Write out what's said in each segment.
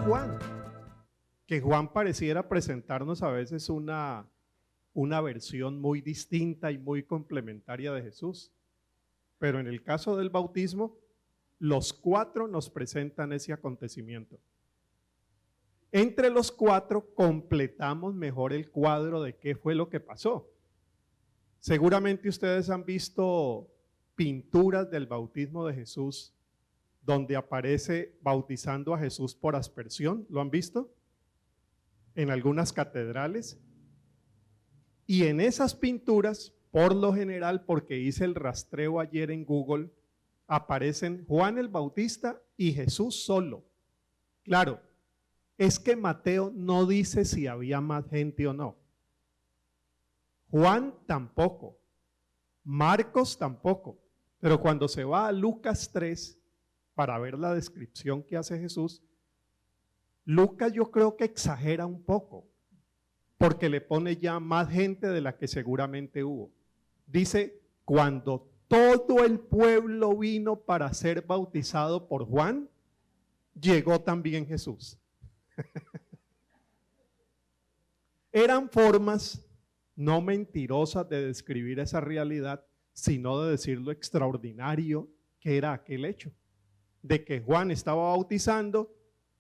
Juan, que Juan pareciera presentarnos a veces una versión muy distinta y muy complementaria de Jesús. Pero en el caso del bautismo, los cuatro nos presentan ese acontecimiento. Entre los cuatro completamos mejor el cuadro de qué fue lo que pasó. Seguramente ustedes han visto pinturas del bautismo de Jesús donde aparece bautizando a Jesús por aspersión. ¿Lo han visto? En algunas catedrales. Y en esas pinturas, por lo general, porque hice el rastreo ayer en Google, aparecen Juan el Bautista y Jesús solo. Claro, es que Mateo no dice si había más gente o no. Juan tampoco. Marcos tampoco. Pero cuando se va a Lucas 3 para ver la descripción que hace Jesús, Lucas yo creo que exagera un poco, porque le pone ya más gente de la que seguramente hubo. Dice, cuando todo el pueblo vino para ser bautizado por Juan, llegó también Jesús. Eran formas no mentirosas de describir esa realidad, sino de decir lo extraordinario que era aquel hecho, de que Juan estaba bautizando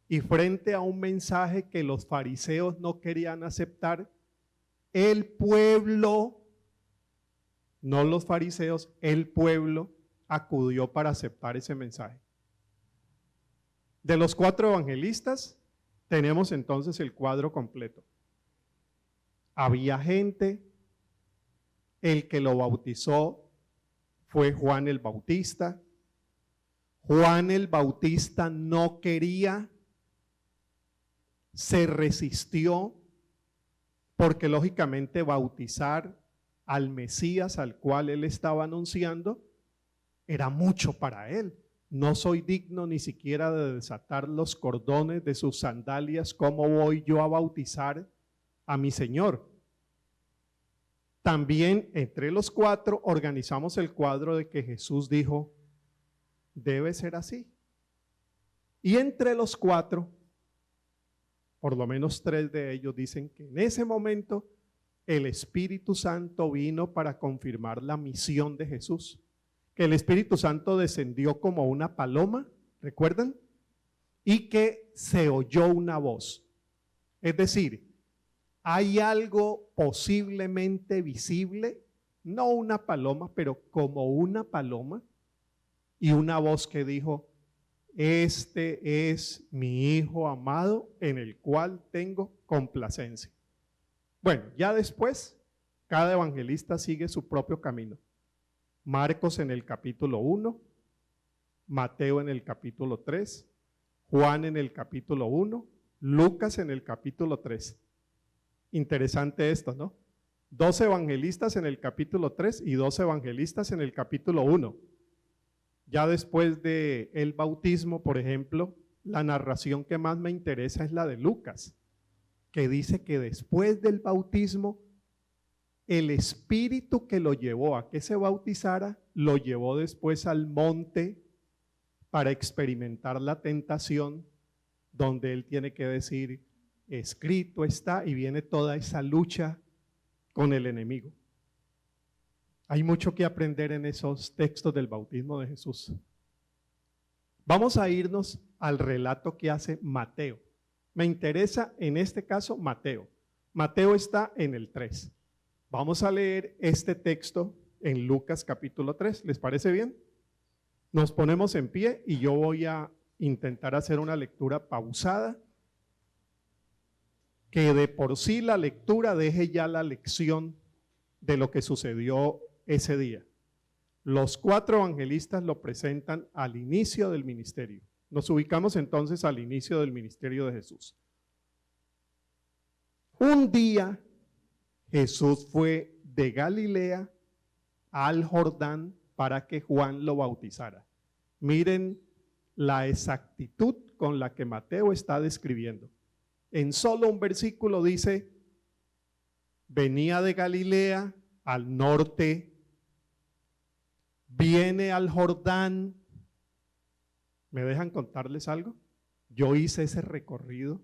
y frente a un mensaje que los fariseos no querían aceptar, el pueblo, no los fariseos, el pueblo acudió para aceptar ese mensaje. De los cuatro evangelistas, tenemos entonces el cuadro completo. Había gente, el que lo bautizó fue Juan el Bautista. Juan el Bautista no quería, se resistió, porque lógicamente bautizar al Mesías al cual él estaba anunciando era mucho para él. No soy digno ni siquiera de desatar los cordones de sus sandalias. ¿Cómo voy yo a bautizar a mi Señor? También entre los cuatro organizamos el cuadro de que Jesús dijo, debe ser así. Y entre los cuatro, por lo menos tres de ellos dicen que en ese momento el Espíritu Santo vino para confirmar la misión de Jesús. Que el Espíritu Santo descendió como una paloma, ¿recuerdan? Y que se oyó una voz. Es decir, hay algo posiblemente visible, no una paloma, pero como una paloma, y una voz que dijo, este es mi Hijo amado en el cual tengo complacencia. Bueno, ya después, cada evangelista sigue su propio camino. Marcos en el capítulo 1, Mateo en el capítulo 3, Juan en el capítulo 1, Lucas en el capítulo 3. Interesante esto, ¿no? 2 evangelistas en el capítulo 3 y 2 evangelistas en el capítulo 1. Ya después del bautismo, por ejemplo, la narración que más me interesa es la de Lucas, que dice que después del bautismo, el espíritu que lo llevó a que se bautizara, lo llevó después al monte para experimentar la tentación, donde él tiene que decir, escrito está, y viene toda esa lucha con el enemigo. Hay mucho que aprender en esos textos del bautismo de Jesús. Vamos a irnos al relato que hace Mateo. Me interesa en este caso Mateo. Mateo está en el 3. Vamos a leer este texto en Lucas capítulo 3. ¿Les parece bien? Nos ponemos en pie y yo voy a intentar hacer una lectura pausada, que de por sí la lectura deje ya la lección de lo que sucedió ese día. Los 4 evangelistas lo presentan al inicio del ministerio. Nos ubicamos entonces al inicio del ministerio de Jesús. Un día Jesús fue de Galilea al Jordán para que Juan lo bautizara. Miren la exactitud con la que Mateo está describiendo. En solo un versículo dice, venía de Galilea al norte, viene al Jordán. ¿Me dejan contarles algo? Yo hice ese recorrido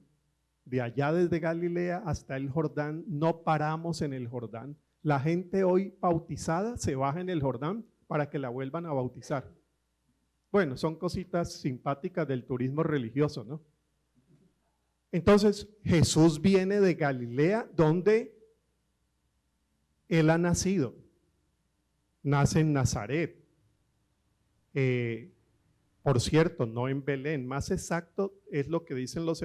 de allá desde Galilea hasta el Jordán, no paramos en el Jordán. La gente hoy bautizada se baja en el Jordán para que la vuelvan a bautizar. Bueno, son cositas simpáticas del turismo religioso, ¿no? Entonces, Jesús viene de Galilea, donde él ha nacido. Nace en Nazaret. Por cierto, no en Belén. Más exacto es lo que dicen los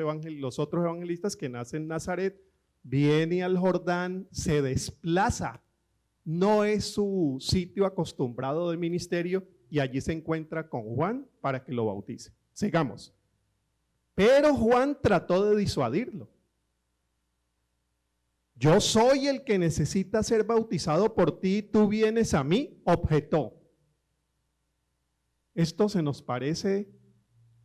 otros evangelistas, que nace en Nazaret, viene al Jordán, se desplaza. No es su sitio acostumbrado de ministerio y allí se encuentra con Juan para que lo bautice. Sigamos. Pero Juan trató de disuadirlo. Yo soy el que necesita ser bautizado por ti, tú vienes a mí, objetó. Esto se nos parece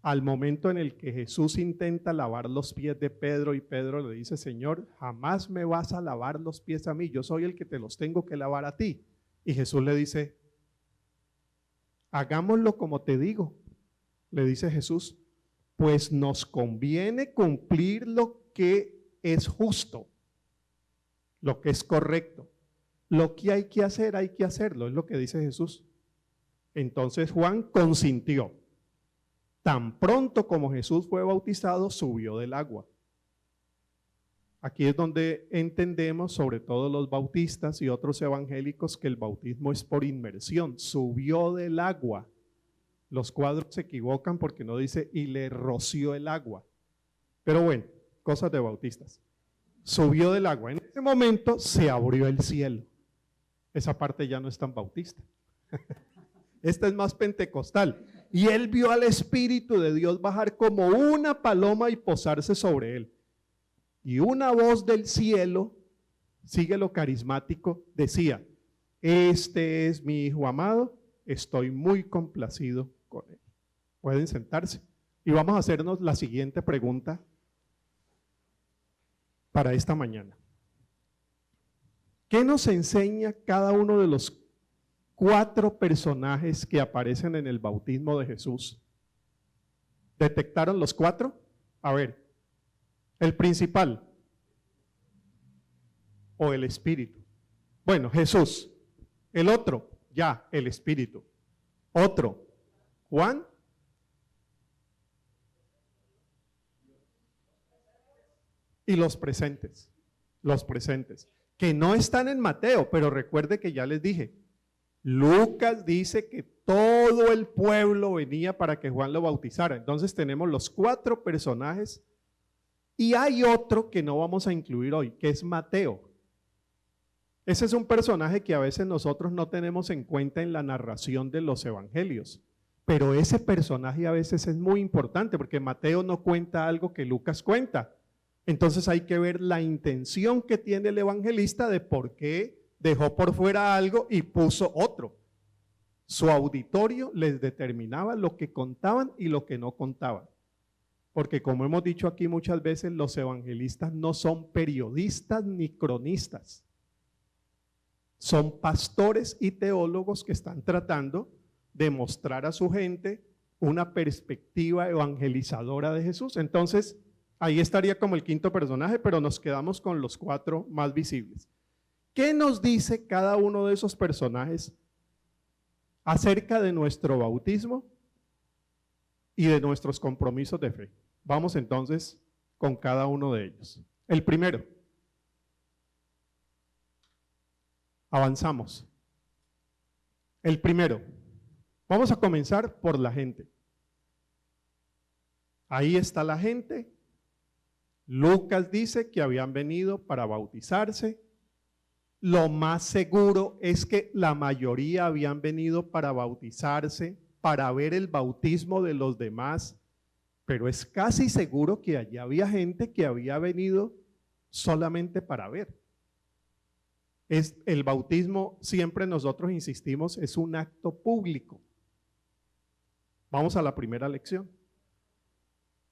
al momento en el que Jesús intenta lavar los pies de Pedro y Pedro le dice, Señor, jamás me vas a lavar los pies a mí, yo soy el que te los tengo que lavar a ti. Y Jesús le dice, hagámoslo como te digo, le dice Jesús, pues nos conviene cumplir lo que es justo, lo que es correcto. Lo que hay que hacerlo, es lo que dice Jesús. Entonces Juan consintió. Tan pronto como Jesús fue bautizado, subió del agua. Aquí es donde entendemos, sobre todo los bautistas y otros evangélicos, que el bautismo es por inmersión. Subió del agua. Los cuadros se equivocan porque no dice y le roció el agua. Pero bueno, cosas de bautistas. Subió del agua. En ese momento se abrió el cielo. Esa parte ya no es tan bautista. Esta es más pentecostal. Y él vio al Espíritu de Dios bajar como una paloma y posarse sobre él. Y una voz del cielo, sigue lo carismático, decía, este es mi Hijo amado, estoy muy complacido con él. Pueden sentarse. Y vamos a hacernos la siguiente pregunta para esta mañana. ¿Qué nos enseña cada uno de los 4 personajes que aparecen en el bautismo de Jesús? ¿Detectaron los 4? A ver, el principal o el Espíritu. Bueno, Jesús. El otro, ya, el Espíritu. Otro, Juan. Y los presentes, que no están en Mateo, pero recuerde que ya les dije, Lucas dice que todo el pueblo venía para que Juan lo bautizara. Entonces tenemos los 4 personajes y hay otro que no vamos a incluir hoy, que es Mateo. Ese es un personaje que a veces nosotros no tenemos en cuenta en la narración de los evangelios, pero ese personaje a veces es muy importante porque Mateo no cuenta algo que Lucas cuenta. Entonces hay que ver la intención que tiene el evangelista de por qué dejó por fuera algo y puso otro. Su auditorio les determinaba lo que contaban y lo que no contaban. Porque como hemos dicho aquí muchas veces, los evangelistas no son periodistas ni cronistas. Son pastores y teólogos que están tratando de mostrar a su gente una perspectiva evangelizadora de Jesús. Entonces, ahí estaría como el 5.º personaje, pero nos quedamos con los 4 más visibles. ¿Qué nos dice cada uno de esos personajes acerca de nuestro bautismo y de nuestros compromisos de fe? Vamos entonces con cada uno de ellos. El primero. Avanzamos. El primero. Vamos a comenzar por la gente. Ahí está la gente. Lucas dice que habían venido para bautizarse. Lo más seguro es que la mayoría habían venido para bautizarse, para ver el bautismo de los demás, pero es casi seguro que allí había gente que había venido solamente para ver. El bautismo, siempre nosotros insistimos, es un acto público. Vamos a la primera lección.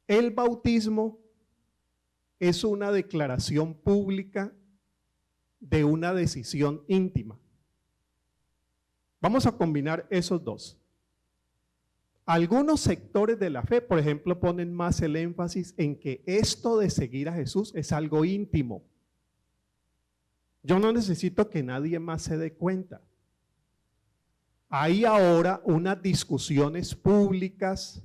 El bautismo es una declaración pública de una decisión íntima. Vamos a combinar esos dos. Algunos sectores de la fe, por ejemplo, ponen más el énfasis en que esto de seguir a Jesús es algo íntimo. Yo no necesito que nadie más se dé cuenta. Hay ahora unas discusiones públicas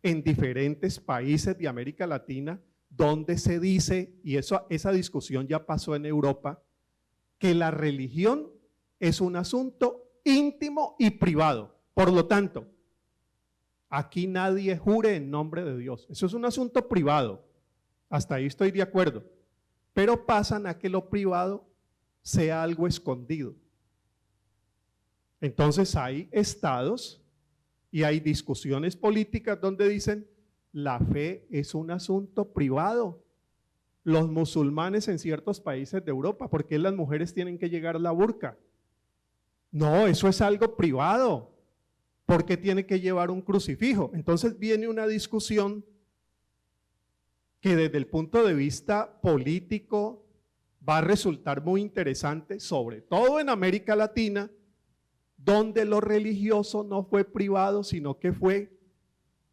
en diferentes países de América Latina donde se dice, y esa discusión ya pasó en Europa, que la religión es un asunto íntimo y privado. Por lo tanto, aquí nadie jure en nombre de Dios. Eso es un asunto privado. Hasta ahí estoy de acuerdo. Pero pasan a que lo privado sea algo escondido. Entonces hay estados y hay discusiones políticas donde dicen, la fe es un asunto privado. Los musulmanes en ciertos países de Europa, ¿por qué las mujeres tienen que llegar a la burka? No, eso es algo privado. ¿Por qué tiene que llevar un crucifijo? Entonces viene una discusión que desde el punto de vista político va a resultar muy interesante, sobre todo en América Latina, donde lo religioso no fue privado, sino que fue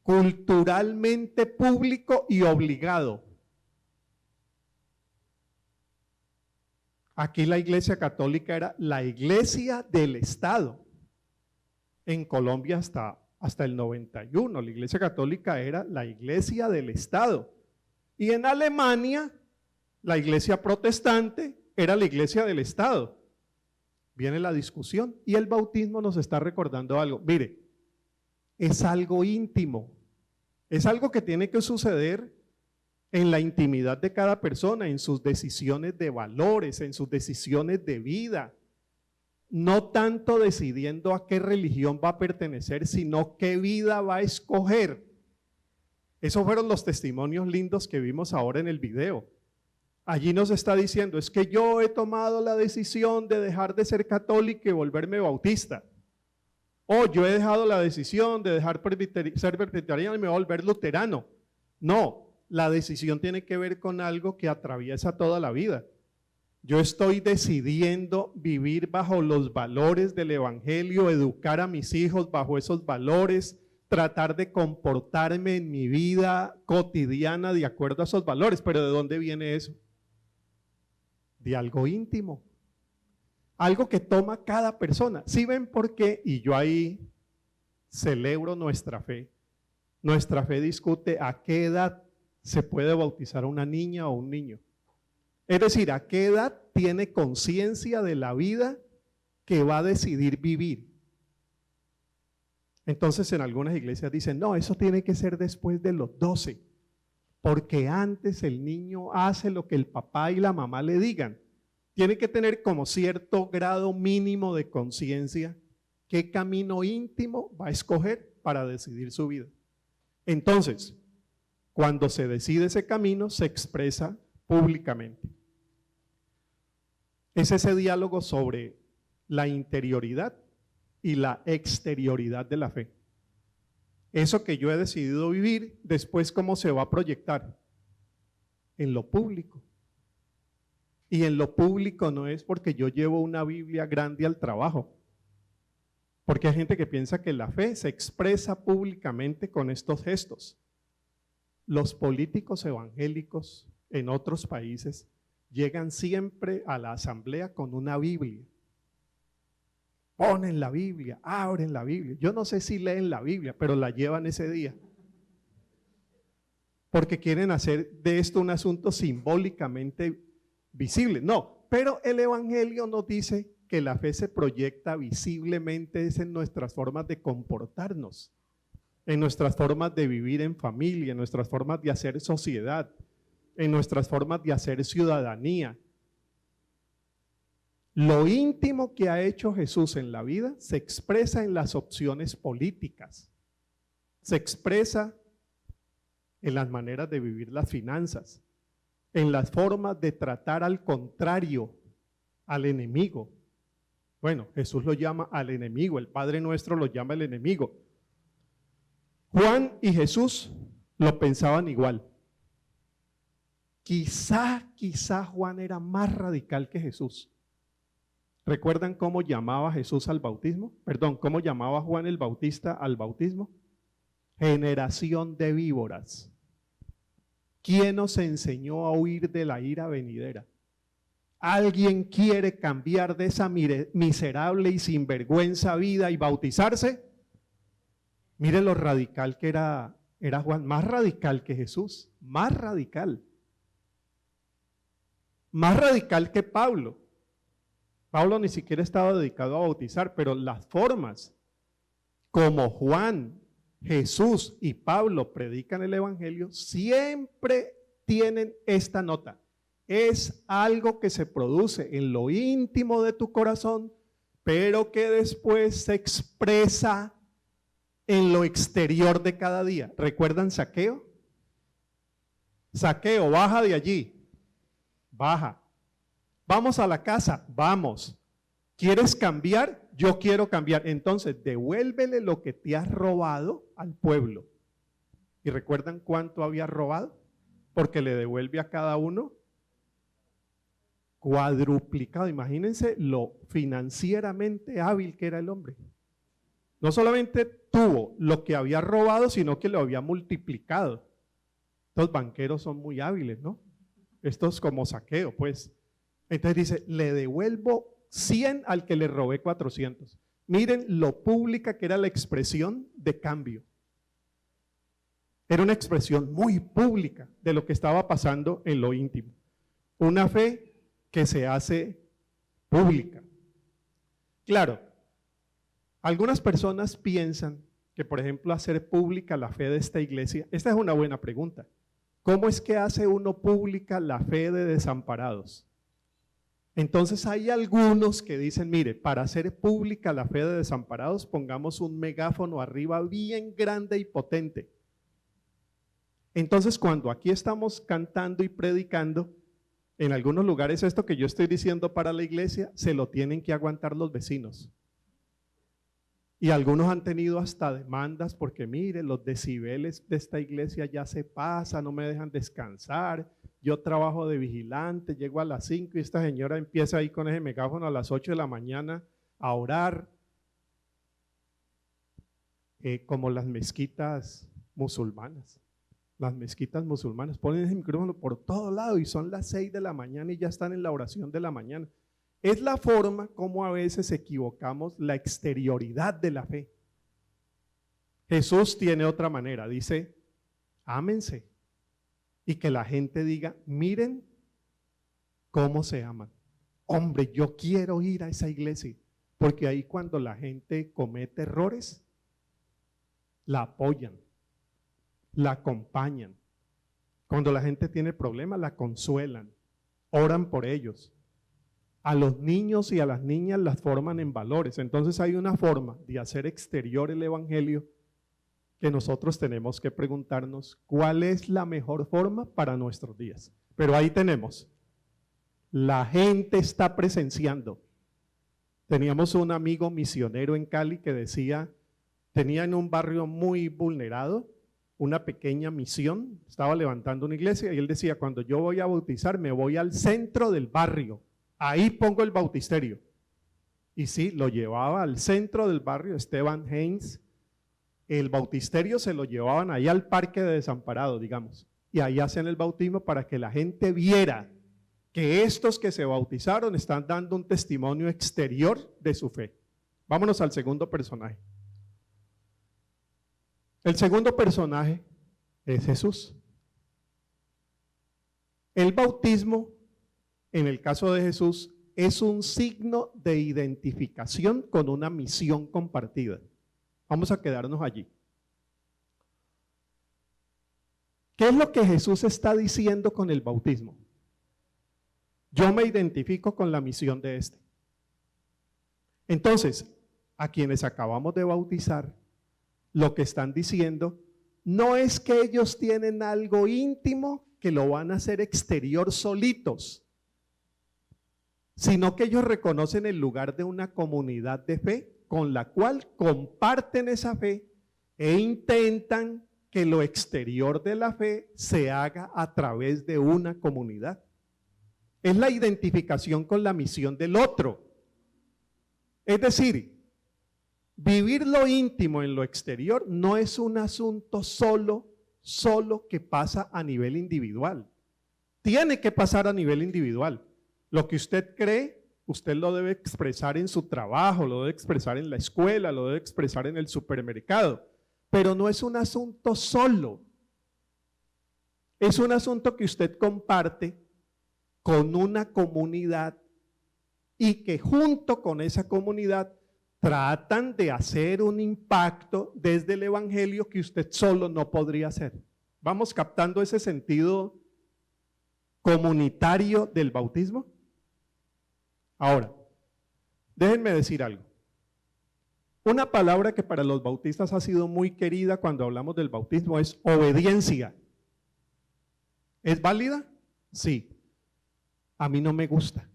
culturalmente público y obligado. Aquí la Iglesia Católica era la iglesia del Estado. En Colombia hasta el 91, la Iglesia Católica era la iglesia del Estado. Y en Alemania, la iglesia protestante era la iglesia del Estado. Viene la discusión y el bautismo nos está recordando algo. Mire, es algo íntimo, es algo que tiene que suceder en la intimidad de cada persona, en sus decisiones de valores, en sus decisiones de vida. No tanto decidiendo a qué religión va a pertenecer, sino qué vida va a escoger. Esos fueron los testimonios lindos que vimos ahora en el video. Allí nos está diciendo, es que yo he tomado la decisión de dejar de ser católico y volverme bautista. O yo he dejado la decisión de dejar ser presbiteriano y me voy a volver luterano. No, la decisión tiene que ver con algo que atraviesa toda la vida. Yo estoy decidiendo vivir bajo los valores del evangelio, educar a mis hijos bajo esos valores, tratar de comportarme en mi vida cotidiana de acuerdo a esos valores. Pero ¿de dónde viene eso? De algo íntimo, algo que toma cada persona. ¿Sí ven por qué? Y yo ahí celebro nuestra fe. Nuestra fe discute a qué edad se puede bautizar a una niña o un niño. Es decir, a qué edad tiene conciencia de la vida que va a decidir vivir. Entonces en algunas iglesias dicen, no, eso tiene que ser después de los 12. Porque antes el niño hace lo que el papá y la mamá le digan. Tiene que tener como cierto grado mínimo de conciencia qué camino íntimo va a escoger para decidir su vida. Entonces, cuando se decide ese camino, se expresa públicamente. Es ese diálogo sobre la interioridad y la exterioridad de la fe. Eso que yo he decidido vivir, después ¿cómo se va a proyectar? En lo público. Y en lo público no es porque yo llevo una Biblia grande al trabajo. Porque hay gente que piensa que la fe se expresa públicamente con estos gestos. Los políticos evangélicos en otros países llegan siempre a la asamblea con una Biblia. Ponen la Biblia, abren la Biblia. Yo no sé si leen la Biblia, pero la llevan ese día. Porque quieren hacer de esto un asunto simbólicamente visible. No, pero el Evangelio nos dice que la fe se proyecta visiblemente es en nuestras formas de comportarnos, en nuestras formas de vivir en familia, en nuestras formas de hacer sociedad, en nuestras formas de hacer ciudadanía. Lo íntimo que ha hecho Jesús en la vida se expresa en las opciones políticas, se expresa en las maneras de vivir las finanzas, en las formas de tratar al contrario, al enemigo. Bueno, Jesús lo llama al enemigo, el Padre Nuestro lo llama el enemigo. Juan y Jesús lo pensaban igual. Quizá Juan era más radical que Jesús. ¿Recuerdan cómo llamaba Jesús al bautismo? Perdón, ¿cómo llamaba Juan el Bautista al bautismo? generación de víboras. ¿Quién nos enseñó a huir de la ira venidera? ¿Alguien quiere cambiar de esa miserable y sinvergüenza vida y bautizarse? Mire lo radical que era Juan, más radical que Jesús, más radical que Pablo. Pablo ni siquiera estaba dedicado a bautizar, pero las formas como Juan, Jesús y Pablo predican el evangelio siempre tienen esta nota. Es algo que se produce en lo íntimo de tu corazón, pero que después se expresa en lo exterior de cada día. ¿Recuerdan Zaqueo? Zaqueo, baja de allí. Baja. Vamos a la casa, vamos. ¿Quieres cambiar? Yo quiero cambiar. Entonces, devuélvele lo que te has robado al pueblo. ¿Y recuerdan cuánto había robado? Porque le devuelve a cada uno cuadruplicado. Imagínense lo financieramente hábil que era el hombre. No solamente tuvo lo que había robado, sino que lo había multiplicado. Estos banqueros son muy hábiles, ¿no? Estos como Zaqueo, pues. Entonces dice, le devuelvo 100 al que le robé 400. Miren lo pública que era la expresión de cambio. Era una expresión muy pública de lo que estaba pasando en lo íntimo. Una fe que se hace pública. Claro, algunas personas piensan que, por ejemplo, hacer pública la fe de esta iglesia, esta es una buena pregunta. ¿Cómo es que hace uno pública la fe de desamparados? Entonces hay algunos que dicen, mire, para hacer pública la fe de desamparados, pongamos un megáfono arriba bien grande y potente. Entonces cuando aquí estamos cantando y predicando, en algunos lugares esto que yo estoy diciendo para la iglesia, se lo tienen que aguantar los vecinos. Y algunos han tenido hasta demandas porque mire, los decibeles de esta iglesia ya se pasan, no me dejan descansar. Yo trabajo de vigilante, llego a las 5 y esta señora empieza ahí con ese megáfono a las 8 de la mañana a orar. Como las mezquitas musulmanas. Las mezquitas musulmanas ponen ese micrófono por todo lado y son las 6 de la mañana y ya están en la oración de la mañana. Es la forma como a veces equivocamos la exterioridad de la fe. Jesús tiene otra manera, dice, ámense. Y que la gente diga, miren cómo se aman. Hombre, yo quiero ir a esa iglesia, porque ahí cuando la gente comete errores, la apoyan, la acompañan. Cuando la gente tiene problemas, la consuelan, oran por ellos. A los niños y a las niñas las forman en valores. Entonces hay una forma de hacer exterior el evangelio que nosotros tenemos que preguntarnos cuál es la mejor forma para nuestros días. Pero ahí tenemos, la gente está presenciando. Teníamos un amigo misionero en Cali que decía, tenía en un barrio muy vulnerado una pequeña misión, estaba levantando una iglesia y él decía, cuando yo voy a bautizar me voy al centro del barrio, ahí pongo el bautisterio. Y sí, lo llevaba al centro del barrio, Esteban Haynes. El bautisterio se lo llevaban ahí al parque de desamparados, digamos, y ahí hacen el bautismo para que la gente viera que estos que se bautizaron están dando un testimonio exterior de su fe. Vámonos al segundo personaje. El segundo personaje es Jesús. El bautismo, en el caso de Jesús, es un signo de identificación con una misión compartida. Vamos a quedarnos allí. ¿Qué es lo que Jesús está diciendo con el bautismo? Yo me identifico con la misión de este. Entonces, a quienes acabamos de bautizar, lo que están diciendo no es que ellos tienen algo íntimo que lo van a hacer exterior solitos, sino que ellos reconocen el lugar de una comunidad de fe con la cual comparten esa fe e intentan que lo exterior de la fe se haga a través de una comunidad. Es la identificación con la misión del otro. Es decir, Vivir lo íntimo en lo exterior no es un asunto solo que pasa a nivel individual. Tiene que pasar a nivel individual. Lo que usted cree, usted lo debe expresar en su trabajo, lo debe expresar en la escuela, lo debe expresar en el supermercado. Pero no es un asunto solo. Es un asunto que usted comparte con una comunidad y que junto con esa comunidad tratan de hacer un impacto desde el evangelio que usted solo no podría hacer. ¿Vamos captando ese sentido comunitario del bautismo? Ahora, déjenme decir algo. Una palabra que para los bautistas ha sido muy querida cuando hablamos del bautismo es obediencia. ¿Es válida? Sí. A mí no me gusta.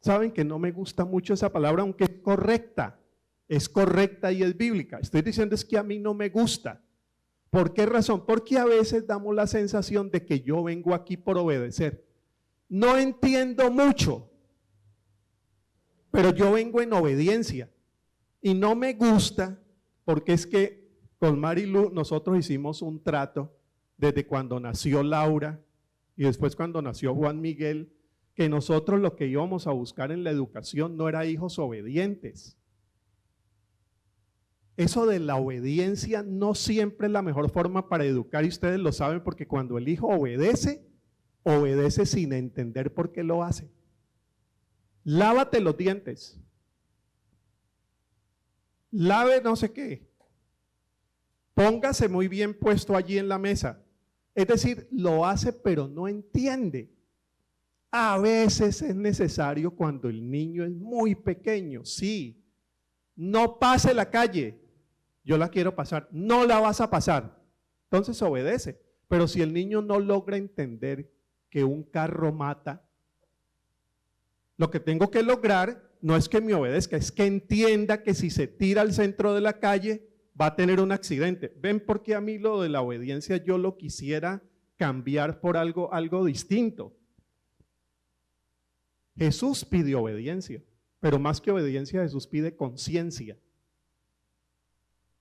Saben que no me gusta mucho esa palabra, aunque es correcta y es bíblica. Estoy diciendo es que a mí no me gusta. ¿Por qué razón? Porque a veces damos la sensación de que yo vengo aquí por obedecer. No entiendo mucho, pero yo vengo en obediencia. Y no me gusta porque es que con Marilu nosotros hicimos un trato desde cuando nació Laura y después cuando nació Juan Miguel, que nosotros lo que íbamos a buscar en la educación no era hijos obedientes. Eso de la obediencia no siempre es la mejor forma para educar y ustedes lo saben porque cuando el hijo obedece, obedece sin entender por qué lo hace. Lávate los dientes. Lave no sé qué. Póngase muy bien puesto allí en la mesa. Es decir, lo hace pero no entiende. A veces es necesario cuando el niño es muy pequeño, sí. No pase la calle, yo la quiero pasar, no la vas a pasar. Entonces obedece. Pero si el niño no logra entender que un carro mata, lo que tengo que lograr no es que me obedezca, es que entienda que si se tira al centro de la calle va a tener un accidente. ¿Ven por qué a mí lo de la obediencia yo lo quisiera cambiar por algo distinto? Jesús pide obediencia, pero más que obediencia Jesús pide conciencia.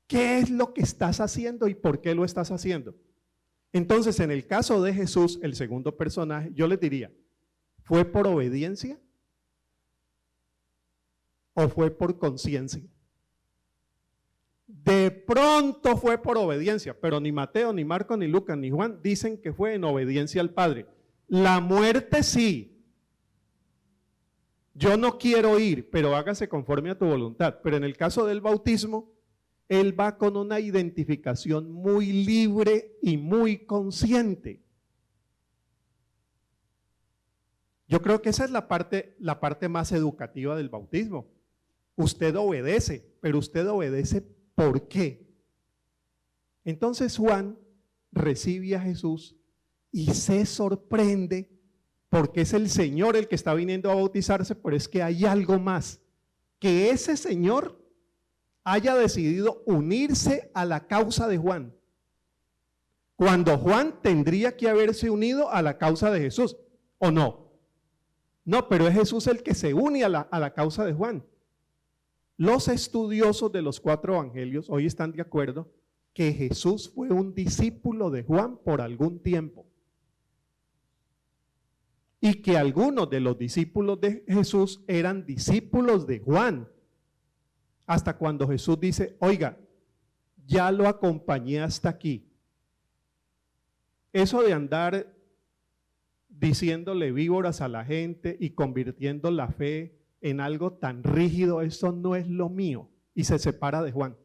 ¿Qué es lo que estás haciendo y por qué lo estás haciendo? Entonces, en el caso de Jesús, el segundo personaje, yo les diría, ¿fue por obediencia o fue por conciencia? De pronto fue por obediencia, pero ni Mateo, ni Marco, ni Lucas, ni Juan dicen que fue en obediencia al Padre. La muerte sí. Yo no quiero ir, pero hágase conforme a tu voluntad. Pero en el caso del bautismo, él va con una identificación muy libre y muy consciente. Yo creo que esa es la parte más educativa del bautismo. Usted obedece, pero usted obedece ¿por qué? Entonces Juan recibe a Jesús y se sorprende porque es el Señor el que está viniendo a bautizarse, pero es que hay algo más, que ese Señor haya decidido unirse a la causa de Juan, cuando Juan tendría que haberse unido a la causa de Jesús, ¿o no? No, pero es Jesús el que se une a la causa de Juan. Los estudiosos de los 4 evangelios hoy están de acuerdo que Jesús fue un discípulo de Juan por algún tiempo. Y que algunos de los discípulos de Jesús eran discípulos de Juan. Hasta cuando Jesús dice, oiga, ya lo acompañé hasta aquí. Eso de andar diciéndole víboras a la gente y convirtiendo la fe en algo tan rígido, eso no es lo mío. Y se separa de Juan.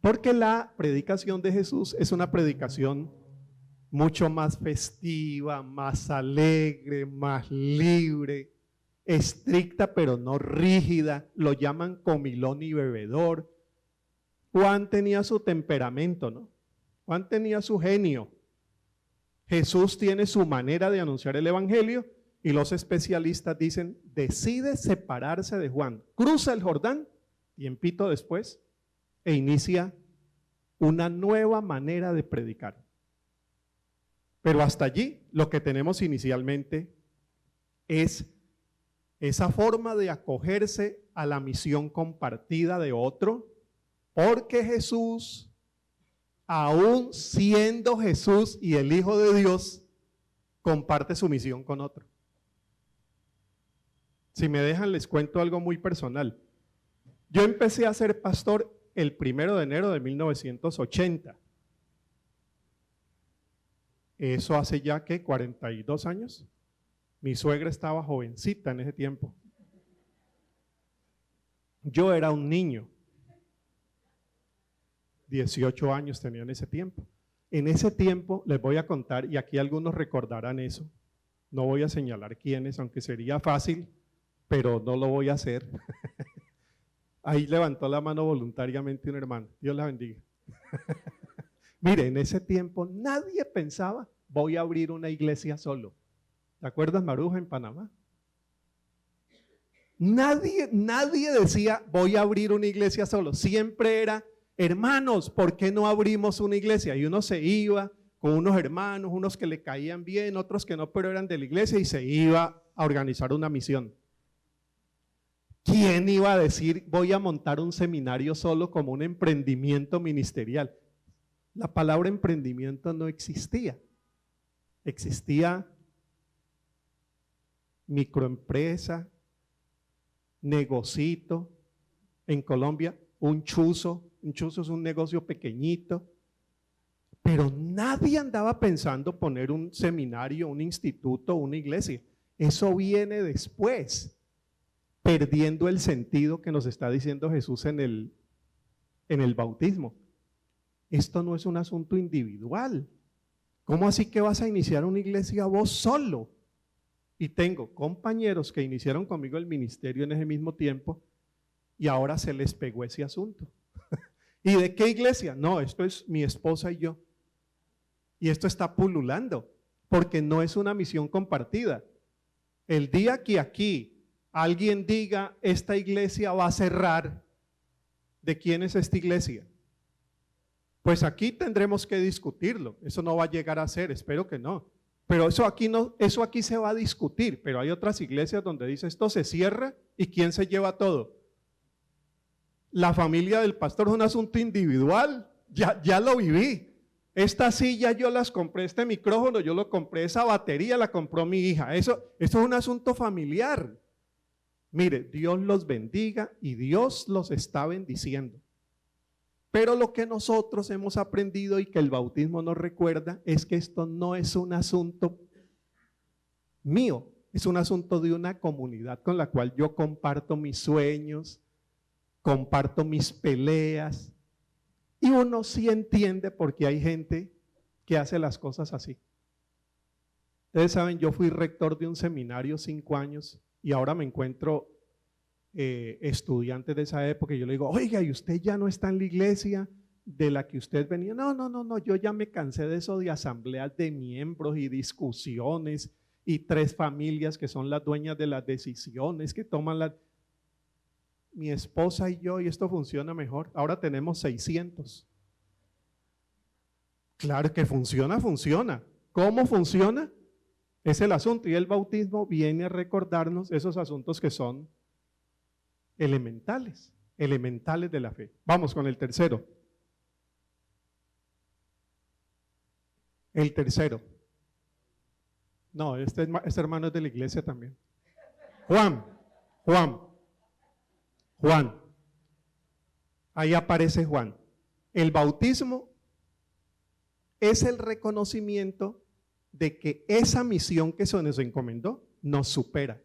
Porque la predicación de Jesús es una predicación mucho más festiva, más alegre, más libre, estricta pero no rígida, lo llaman comilón y bebedor. Juan tenía su temperamento, ¿no? Juan tenía su genio. Jesús tiene su manera de anunciar el evangelio y los especialistas dicen, decide separarse de Juan, cruza el Jordán, tiempito después, e inicia una nueva manera de predicar. Pero hasta allí lo que tenemos inicialmente es esa forma de acogerse a la misión compartida de otro, porque Jesús, aún siendo Jesús y el Hijo de Dios, comparte su misión con otro. Si me dejan, les cuento algo muy personal. Yo empecé a ser pastor el 1 de enero de 1980. Eso hace ya, ¿qué? 42 años. Mi suegra estaba jovencita en ese tiempo. Yo era un niño. 18 años tenía en ese tiempo. En ese tiempo les voy a contar, y aquí algunos recordarán eso. No voy a señalar quiénes, aunque sería fácil, pero no lo voy a hacer. Ahí levantó la mano voluntariamente un hermano. Dios la bendiga. Mire, en ese tiempo nadie pensaba, voy a abrir una iglesia solo. ¿Te acuerdas, Maruja, en Panamá? Nadie decía, voy a abrir una iglesia solo. Siempre era, hermanos, ¿por qué no abrimos una iglesia? Y uno se iba con unos hermanos, unos que le caían bien, otros que no, pero eran de la iglesia, y se iba a organizar una misión. ¿Quién iba a decir, voy a montar un seminario solo como un emprendimiento ministerial? La palabra emprendimiento no existía. Existía microempresa, negocito. En Colombia, un chuzo es un negocio pequeñito. Pero nadie andaba pensando poner un seminario, un instituto, una iglesia. Eso viene después, perdiendo el sentido que nos está diciendo Jesús en el bautismo. Esto no es un asunto individual. ¿Cómo así que vas a iniciar una iglesia vos solo? Y tengo compañeros que iniciaron conmigo el ministerio en ese mismo tiempo y ahora se les pegó ese asunto. ¿Y de qué iglesia? No, esto es mi esposa y yo. Y esto está pululando porque no es una misión compartida. El día que aquí alguien diga, esta iglesia va a cerrar, ¿de quién es esta iglesia? Pues aquí tendremos que discutirlo. Eso no va a llegar a ser, espero que no. Pero eso aquí se va a discutir. Pero hay otras iglesias donde dice, esto se cierra y ¿quién se lleva todo? La familia del pastor es un asunto individual. Ya lo viví. Esta silla yo las compré, este micrófono yo lo compré, esa batería la compró mi hija. Esto es un asunto familiar. Mire, Dios los bendiga y Dios los está bendiciendo. Pero lo que nosotros hemos aprendido y que el bautismo nos recuerda es que esto no es un asunto mío, es un asunto de una comunidad con la cual yo comparto mis sueños, comparto mis peleas, y uno sí entiende por qué hay gente que hace las cosas así. Ustedes saben, yo fui rector de un seminario 5 años y ahora me encuentro estudiantes de esa época y yo le digo, oiga, ¿y usted ya no está en la iglesia de la que usted venía? No, yo ya me cansé de eso de asambleas de miembros y discusiones y 3 familias que son las dueñas de las decisiones, que toman las... Mi esposa y yo, y esto funciona mejor, ahora tenemos 600. Claro que funciona. ¿Cómo funciona? Es el asunto, y el bautismo viene a recordarnos esos asuntos que son elementales de la fe. Vamos con el tercero. El tercero. No, este hermano es de la iglesia también. Juan. Ahí aparece Juan. El bautismo es el reconocimiento de que esa misión que se nos encomendó nos supera.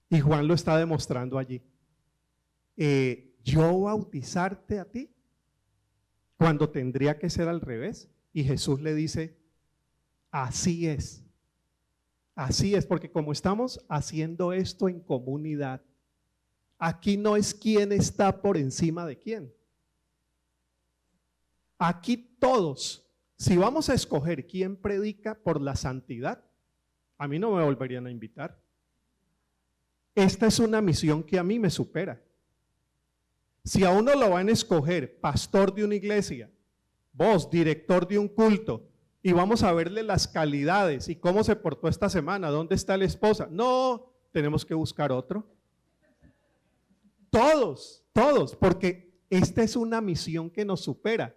Y Juan lo está demostrando allí. Yo bautizarte a ti cuando tendría que ser al revés. Y Jesús le dice, así es, porque como estamos haciendo esto en comunidad, aquí no es quién está por encima de quién. Aquí todos, si vamos a escoger quién predica por la santidad, a mí no me volverían a invitar. Esta es una misión que a mí me supera. Si a uno lo van a escoger pastor de una iglesia, vos director de un culto, y vamos a verle las calidades y cómo se portó esta semana, dónde está la esposa. No, tenemos que buscar otro. Todos, porque esta es una misión que nos supera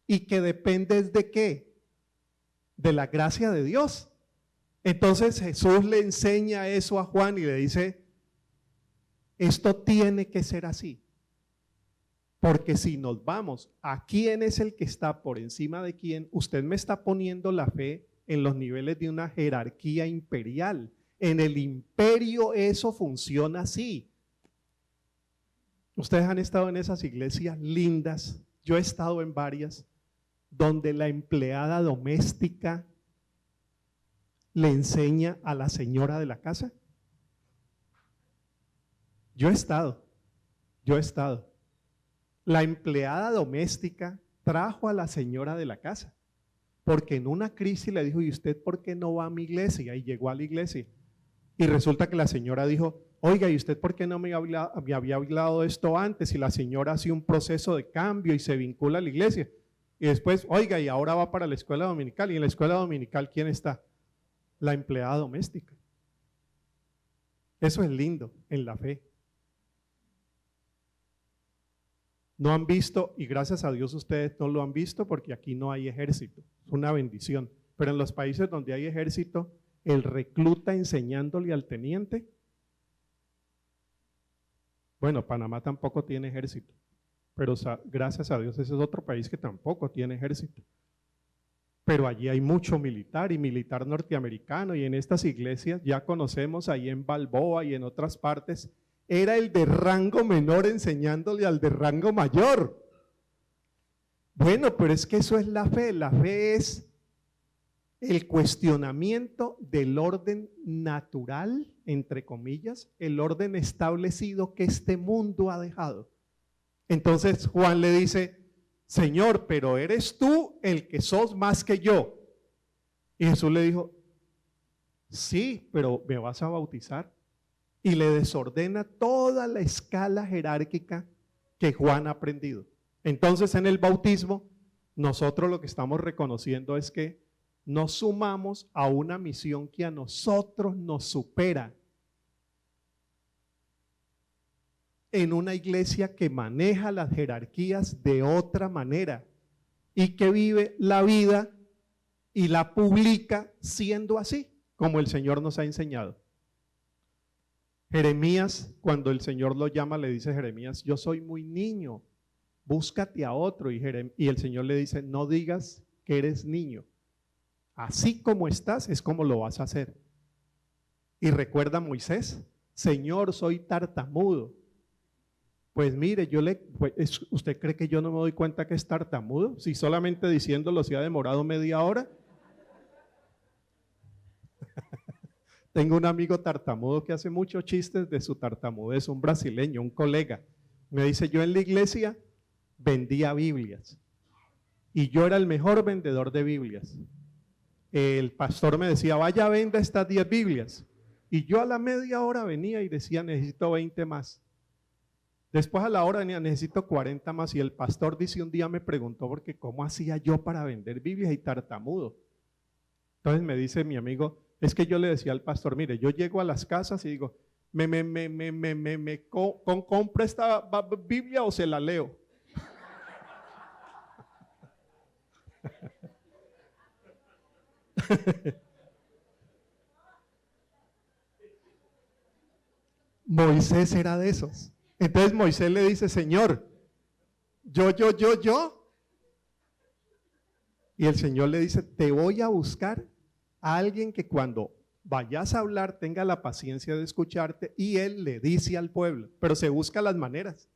y que depende de ¿qué? De la gracia de Dios. Entonces Jesús le enseña eso a Juan y le dice, esto tiene que ser así. Porque si nos vamos a quién es el que está por encima de quién, usted me está poniendo la fe en los niveles de una jerarquía imperial. En el imperio eso funciona así. Ustedes han estado en esas iglesias lindas, yo he estado en varias, donde la empleada doméstica le enseña a la señora de la casa. Yo he estado. La empleada doméstica trajo a la señora de la casa, porque en una crisis le dijo, ¿y usted por qué no va a mi iglesia? Y llegó a la iglesia. Y resulta que la señora dijo, oiga, ¿y usted por qué no me había hablado de esto antes? Y la señora hace un proceso de cambio y se vincula a la iglesia. Y después, oiga, y ahora va para la escuela dominical. Y en la escuela dominical, ¿quién está? La empleada doméstica. Eso es lindo en la fe. No han visto, y gracias a Dios ustedes no lo han visto porque aquí no hay ejército, es una bendición. Pero en los países donde hay ejército, el recluta enseñándole al teniente. Bueno, Panamá tampoco tiene ejército, pero gracias a Dios ese es otro país que tampoco tiene ejército. Pero allí hay mucho militar y militar norteamericano, y en estas iglesias ya conocemos ahí en Balboa y en otras partes, era el de rango menor enseñándole al de rango mayor. Bueno, pero es que eso es la fe es el cuestionamiento del orden natural, entre comillas, el orden establecido que este mundo ha dejado. Entonces Juan le dice, Señor, pero eres tú el que sos más que yo. Y Jesús le dijo, sí, pero ¿me vas a bautizar? Y le desordena toda la escala jerárquica que Juan ha aprendido. Entonces en el bautismo, nosotros lo que estamos reconociendo es que nos sumamos a una misión que a nosotros nos supera. En una iglesia que maneja las jerarquías de otra manera y que vive la vida y la publica siendo así, como el Señor nos ha enseñado. Jeremías, cuando el Señor lo llama, le dice a Jeremías, yo soy muy niño, búscate a otro. Y el Señor le dice, no digas que eres niño. Así como estás, es como lo vas a hacer. Y recuerda a Moisés, Señor, soy tartamudo. Pues mire, ¿usted cree que yo no me doy cuenta que es tartamudo? Si solamente diciéndolo se ha demorado media hora. Tengo un amigo tartamudo que hace muchos chistes de su tartamudez, un brasileño, un colega. Me dice, yo en la iglesia vendía Biblias y yo era el mejor vendedor de Biblias. El pastor me decía, vaya, venda estas 10 Biblias. Y yo a la media hora venía y decía, necesito 20 más. Después a la hora venía, necesito 40 más. Y el pastor dice, un día me preguntó, porque ¿cómo hacía yo para vender Biblias y tartamudo? Entonces me dice mi amigo, es que yo le decía al pastor, mire, yo llego a las casas y digo, ¿compra esta Biblia o se la leo? Moisés era de esos. Entonces Moisés le dice, Señor, yo. Y el Señor le dice, te voy a buscar a alguien que cuando vayas a hablar tenga la paciencia de escucharte. Y él le dice al pueblo, pero se busca las maneras.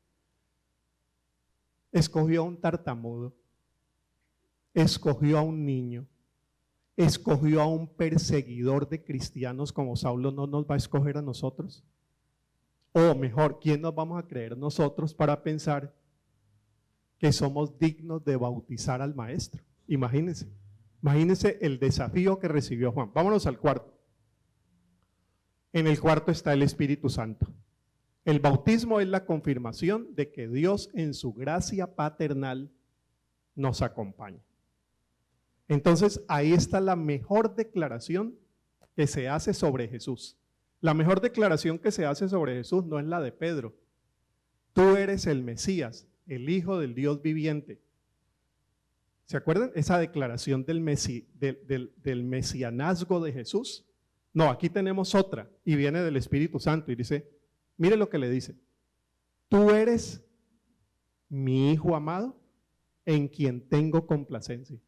Escogió a un tartamudo, escogió a un niño, escogió a un perseguidor de cristianos como Saulo. ¿No nos va a escoger a nosotros? O mejor, ¿quién nos vamos a creer nosotros para pensar que somos dignos de bautizar al maestro? Imagínense el desafío que recibió Juan. Vámonos al cuarto. En el cuarto está el Espíritu Santo. El bautismo es la confirmación de que Dios en su gracia paternal nos acompaña. Entonces ahí está la mejor declaración que se hace sobre Jesús. La mejor declaración que se hace sobre Jesús no es la de Pedro. Tú eres el Mesías, el Hijo del Dios viviente. ¿Se acuerdan esa declaración del mesianazgo de Jesús? No, aquí tenemos otra y viene del Espíritu Santo y dice, mire lo que le dice. Tú eres mi Hijo amado en quien tengo complacencia.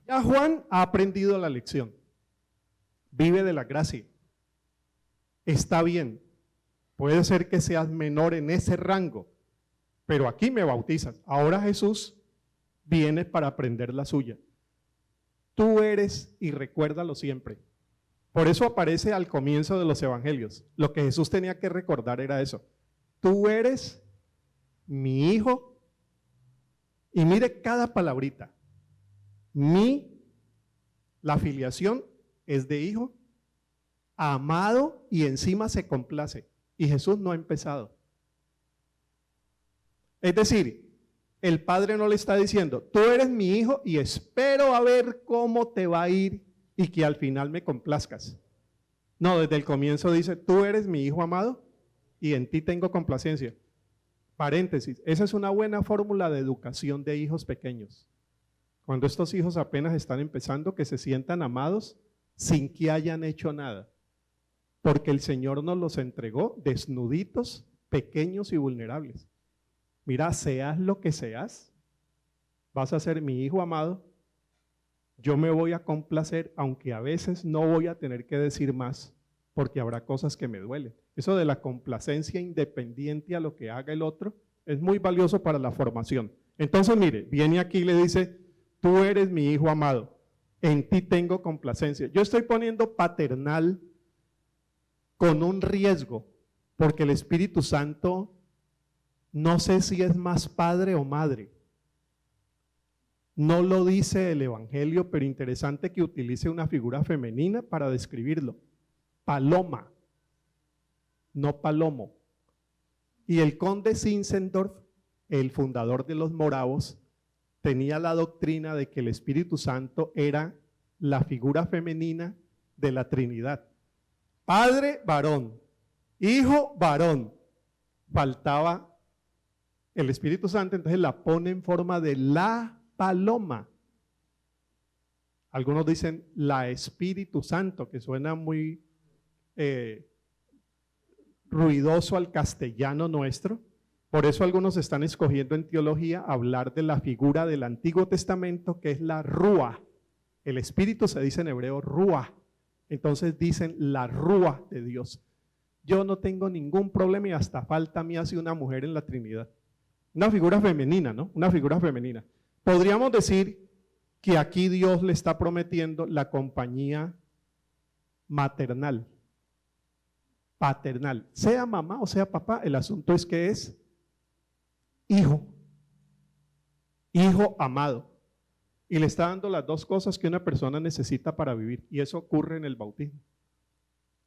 Ya Juan ha aprendido la lección. Vive de la gracia. Está bien. Puede ser que seas menor en ese rango, pero aquí me bautizas. Ahora Jesús viene para aprender la suya. Tú eres, y recuérdalo siempre. Por eso aparece al comienzo de los evangelios. Lo que Jesús tenía que recordar era eso. Tú eres mi hijo, y mire cada palabrita. La filiación es de hijo, amado y encima se complace. Y Jesús no ha empezado. Es decir, el Padre no le está diciendo, tú eres mi hijo y espero a ver cómo te va a ir y que al final me complazcas. No, desde el comienzo dice, tú eres mi hijo amado y en ti tengo complacencia. Paréntesis, esa es una buena fórmula de educación de hijos pequeños. Cuando estos hijos apenas están empezando, que se sientan amados sin que hayan hecho nada. Porque el Señor nos los entregó desnuditos, pequeños y vulnerables. Mira, seas lo que seas, vas a ser mi hijo amado, yo me voy a complacer, aunque a veces no voy a tener que decir más, porque habrá cosas que me duelen. Eso de la complacencia independiente a lo que haga el otro, es muy valioso para la formación. Entonces, mire, viene aquí y le dice, tú eres mi hijo amado, en ti tengo complacencia. Yo estoy poniendo paternal con un riesgo, porque el Espíritu Santo no sé si es más padre o madre. No lo dice el Evangelio, pero interesante que utilice una figura femenina para describirlo. Paloma, no palomo. Y el conde Zinzendorf, el fundador de los moravos, tenía la doctrina de que el Espíritu Santo era la figura femenina de la Trinidad. Padre, varón. Hijo, varón. Faltaba el Espíritu Santo, entonces la pone en forma de la paloma. Algunos dicen la Espíritu Santo, que suena muy ruidoso al castellano nuestro. Por eso algunos están escogiendo en teología hablar de la figura del Antiguo Testamento, que es la Rúa. El Espíritu se dice en hebreo Rúa. Entonces dicen la Rúa de Dios. Yo no tengo ningún problema y hasta falta a mí hace una mujer en la Trinidad. Una figura femenina, ¿no? Una figura femenina. Podríamos decir que aquí Dios le está prometiendo la compañía maternal, paternal. Sea mamá o sea papá, el asunto es que es hijo, hijo amado. Y le está dando las dos cosas que una persona necesita para vivir. Y eso ocurre en el bautismo.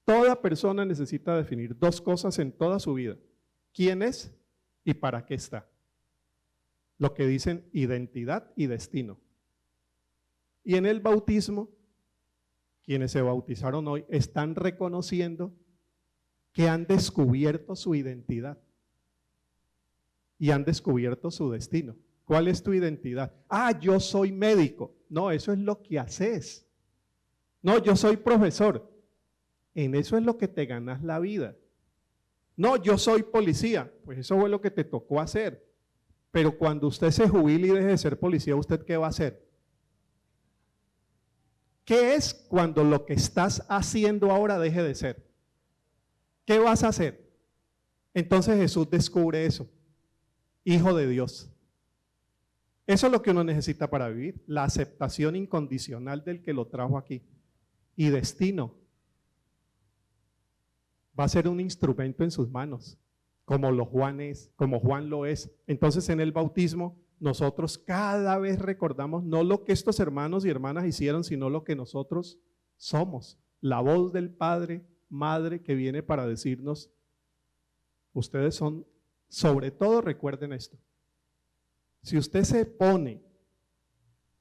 Toda persona necesita definir dos cosas en toda su vida. ¿Quién es y para qué está? Lo que dicen identidad y destino. Y en el bautismo, quienes se bautizaron hoy están reconociendo que han descubierto su identidad y han descubierto su destino. ¿Cuál es tu identidad? Ah, yo soy médico. No, eso es lo que haces. No, yo soy profesor. En eso es lo que te ganas la vida. No, yo soy policía. Pues eso fue lo que te tocó hacer. Pero cuando usted se jubile y deje de ser policía, ¿usted qué va a hacer? ¿Qué es cuando lo que estás haciendo ahora deje de ser? ¿Qué vas a hacer? Entonces Jesús descubre eso. Hijo de Dios. Eso es lo que uno necesita para vivir. La aceptación incondicional del que lo trajo aquí. Y destino. Va a ser un instrumento en sus manos. Como Juan lo es. Entonces en el bautismo nosotros cada vez recordamos no lo que estos hermanos y hermanas hicieron, sino lo que nosotros somos. La voz del Padre, Madre que viene para decirnos, ustedes son, sobre todo recuerden esto, si usted se pone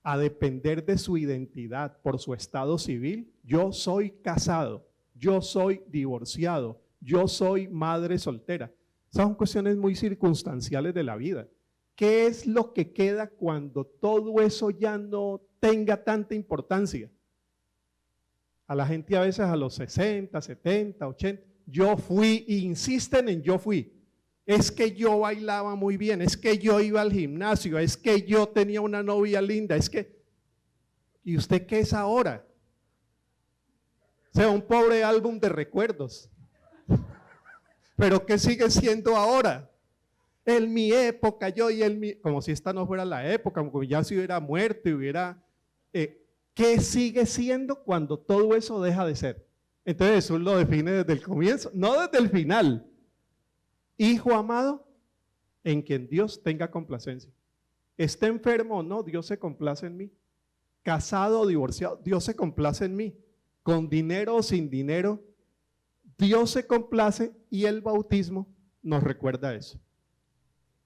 a depender de su identidad por su estado civil, yo soy casado, yo soy divorciado, yo soy madre soltera. Esas son cuestiones muy circunstanciales de la vida. ¿Qué es lo que queda cuando todo eso ya no tenga tanta importancia? A la gente a veces a los 60, 70, 80, yo fui, e insisten en yo fui. Es que yo bailaba muy bien, es que yo iba al gimnasio, es que yo tenía una novia linda, es que... ¿Y usted qué es ahora? O sea, un pobre álbum de recuerdos. Pero ¿qué sigue siendo ahora? En mi época, yo y en mi... Como si esta no fuera la época, como ya si hubiera muerto y hubiera... ¿Qué sigue siendo cuando todo eso deja de ser? Entonces Jesús lo define desde el comienzo, no desde el final. Hijo amado, en quien Dios tenga complacencia. Esté enfermo o no, Dios se complace en mí. Casado o divorciado, Dios se complace en mí. Con dinero o sin dinero, Dios se complace, y el bautismo nos recuerda eso.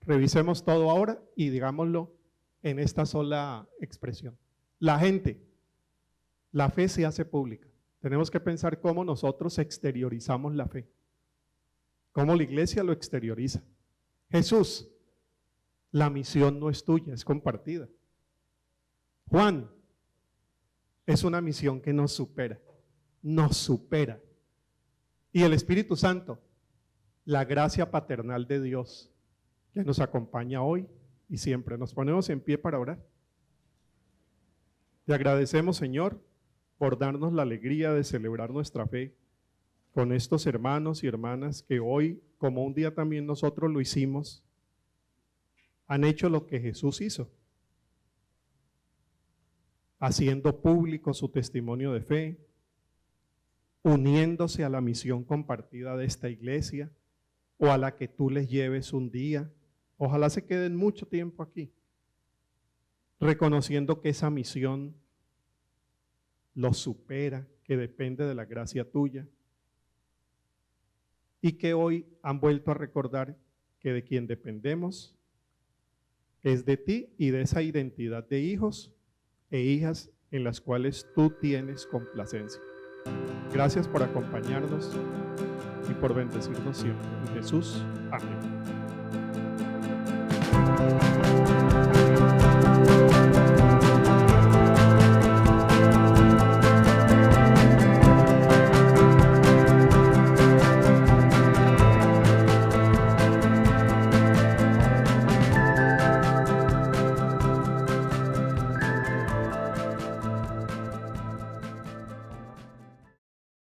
Revisemos todo ahora y digámoslo en esta sola expresión. La gente, la fe se hace pública. Tenemos que pensar cómo nosotros exteriorizamos la fe, cómo la iglesia lo exterioriza. Jesús, la misión no es tuya, es compartida. Juan, es una misión que nos supera, nos supera. Y el Espíritu Santo, la gracia paternal de Dios, que nos acompaña hoy y siempre. Nos ponemos en pie para orar. Te agradecemos, Señor, por darnos la alegría de celebrar nuestra fe con estos hermanos y hermanas que hoy, como un día también nosotros lo hicimos, han hecho lo que Jesús hizo, haciendo público su testimonio de fe, uniéndose a la misión compartida de esta iglesia o a la que tú les lleves un día. Ojalá se queden mucho tiempo aquí, reconociendo que esa misión los supera, que depende de la gracia tuya, y que hoy han vuelto a recordar que de quien dependemos es de ti y de esa identidad de hijos e hijas en las cuales tú tienes complacencia. Gracias por acompañarnos y por bendecirnos siempre. En Jesús, amén.